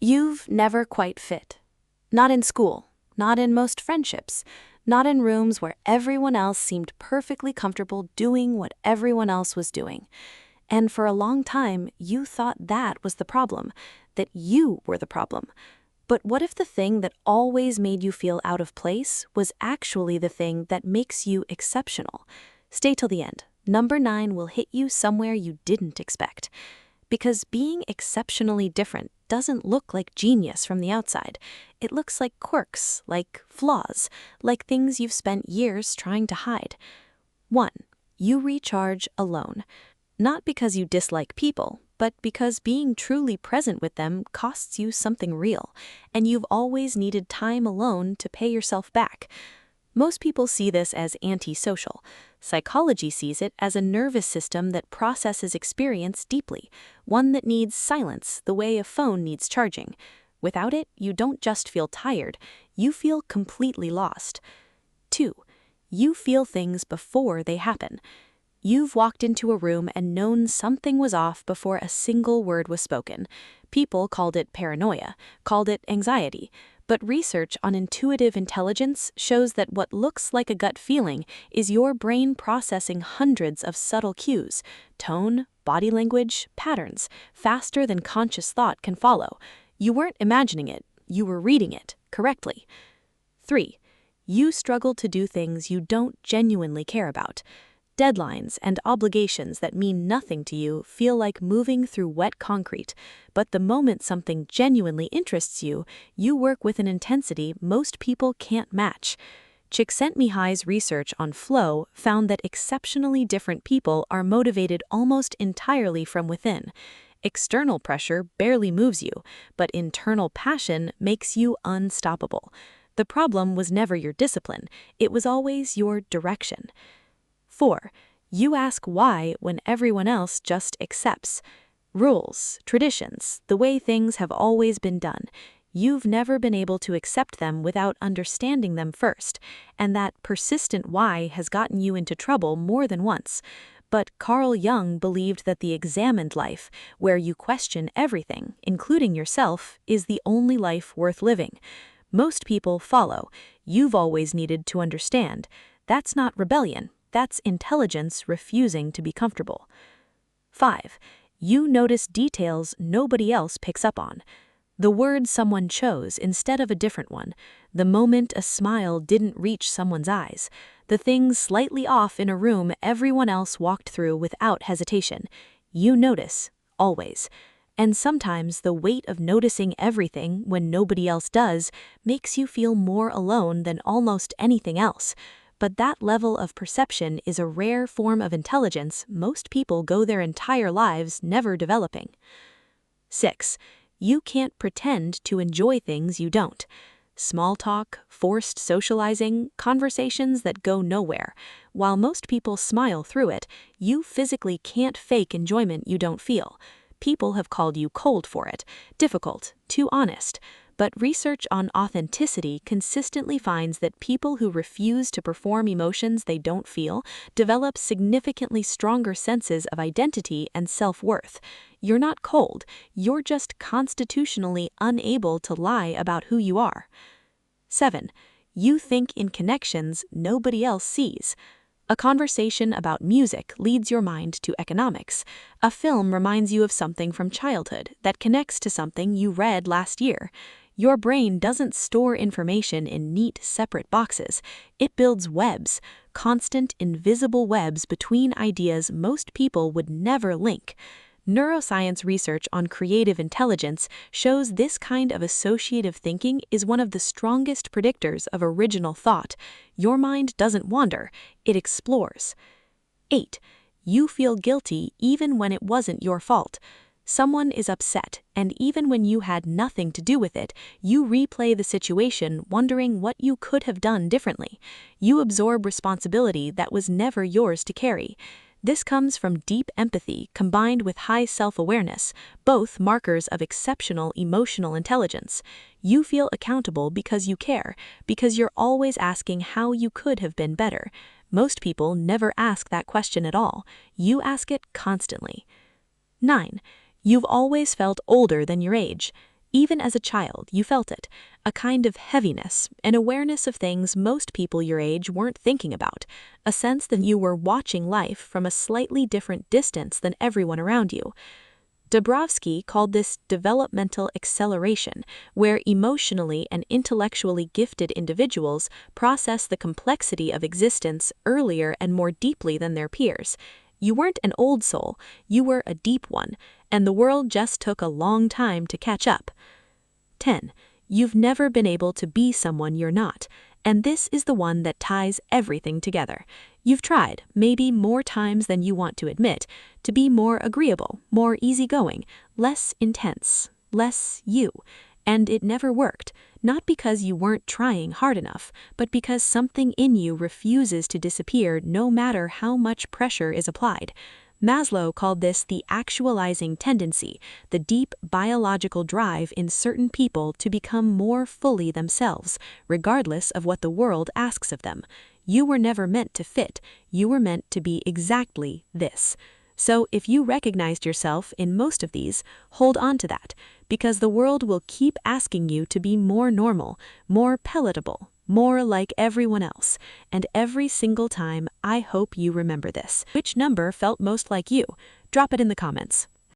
You've never quite fit. Not in school, not in most friendships, not in rooms where everyone else seemed perfectly comfortable doing what everyone else was doing. And for a long time, you thought that was the problem, that you were the problem. But what if the thing that always made you feel out of place was actually the thing that makes you exceptional? Stay till the end. Number 9 will hit you somewhere you didn't expect. Because being exceptionally different doesn't look like genius from the outside. It looks like quirks, like flaws, like things you've spent years trying to hide. 1. You recharge alone. Not because you dislike people, but because being truly present with them costs you something real, and you've always needed time alone to pay yourself back. Most people see this as antisocial. Psychology sees it as a nervous system that processes experience deeply, one that needs silence the way a phone needs charging. Without it, you don't just feel tired, you feel completely lost. 2. You feel things before they happen. You've walked into a room and known something was off before a single word was spoken. People called it paranoia, called it anxiety. But research on intuitive intelligence shows that what looks like a gut feeling is your brain processing hundreds of subtle cues, tone, body language, patterns, faster than conscious thought can follow. You weren't imagining it, you were reading it correctly. 3. You struggle to do things you don't genuinely care about. Deadlines and obligations that mean nothing to you feel like moving through wet concrete, but the moment something genuinely interests you, you work with an intensity most people can't match. Csikszentmihalyi's research on flow found that exceptionally different people are motivated almost entirely from within. External pressure barely moves you, but internal passion makes you unstoppable. The problem was never your discipline, it was always your direction. 4. You ask why when everyone else just accepts. Rules, traditions, the way things have always been done. You've never been able to accept them without understanding them first, and that persistent why has gotten you into trouble more than once. But Carl Jung believed that the examined life, where you question everything, including yourself, is the only life worth living. Most people follow. You've always needed to understand. That's not rebellion. That's intelligence refusing to be comfortable. 5. You notice details nobody else picks up on. The word someone chose instead of a different one, the moment a smile didn't reach someone's eyes, the things slightly off in a room everyone else walked through without hesitation. You notice, always. And sometimes the weight of noticing everything when nobody else does makes you feel more alone than almost anything else. But that level of perception is a rare form of intelligence most people go their entire lives never developing. 6. You can't pretend to enjoy things you don't. Small talk, forced socializing, conversations that go nowhere. While most people smile through it, you physically can't fake enjoyment you don't feel. People have called you cold for it, difficult, too honest. But research on authenticity consistently finds that people who refuse to perform emotions they don't feel develop significantly stronger senses of identity and self-worth. You're not cold, you're just constitutionally unable to lie about who you are. 7. You think in connections nobody else sees. A conversation about music leads your mind to economics. A film reminds you of something from childhood that connects to something you read last year. Your brain doesn't store information in neat, separate boxes. It builds webs, constant, invisible webs between ideas most people would never link. Neuroscience research on creative intelligence shows this kind of associative thinking is one of the strongest predictors of original thought. Your mind doesn't wander, it explores. 8. You feel guilty even when it wasn't your fault. Someone is upset, and even when you had nothing to do with it, you replay the situation wondering what you could have done differently. You absorb responsibility that was never yours to carry. This comes from deep empathy combined with high self-awareness, both markers of exceptional emotional intelligence. You feel accountable because you care, because you're always asking how you could have been better. Most people never ask that question at all. You ask it constantly. 9. You've always felt older than your age. Even as a child, you felt it, a kind of heaviness, an awareness of things most people your age weren't thinking about, a sense that you were watching life from a slightly different distance than everyone around you. Dabrowski called this developmental acceleration, where emotionally and intellectually gifted individuals process the complexity of existence earlier and more deeply than their peers. You weren't an old soul, you were a deep one, and the world just took a long time to catch up. 10. You've never been able to be someone you're not, and this is the one that ties everything together. You've tried, maybe more times than you want to admit, to be more agreeable, more easygoing, less intense, less you. And it never worked, not because you weren't trying hard enough, but because something in you refuses to disappear no matter how much pressure is applied. Maslow called this the actualizing tendency, the deep biological drive in certain people to become more fully themselves, regardless of what the world asks of them. You were never meant to fit, you were meant to be exactly this. So if you recognized yourself in most of these, hold on to that, because the world will keep asking you to be more normal, more palatable, more like everyone else. And every single time, I hope you remember this. Which number felt most like you? Drop it in the comments.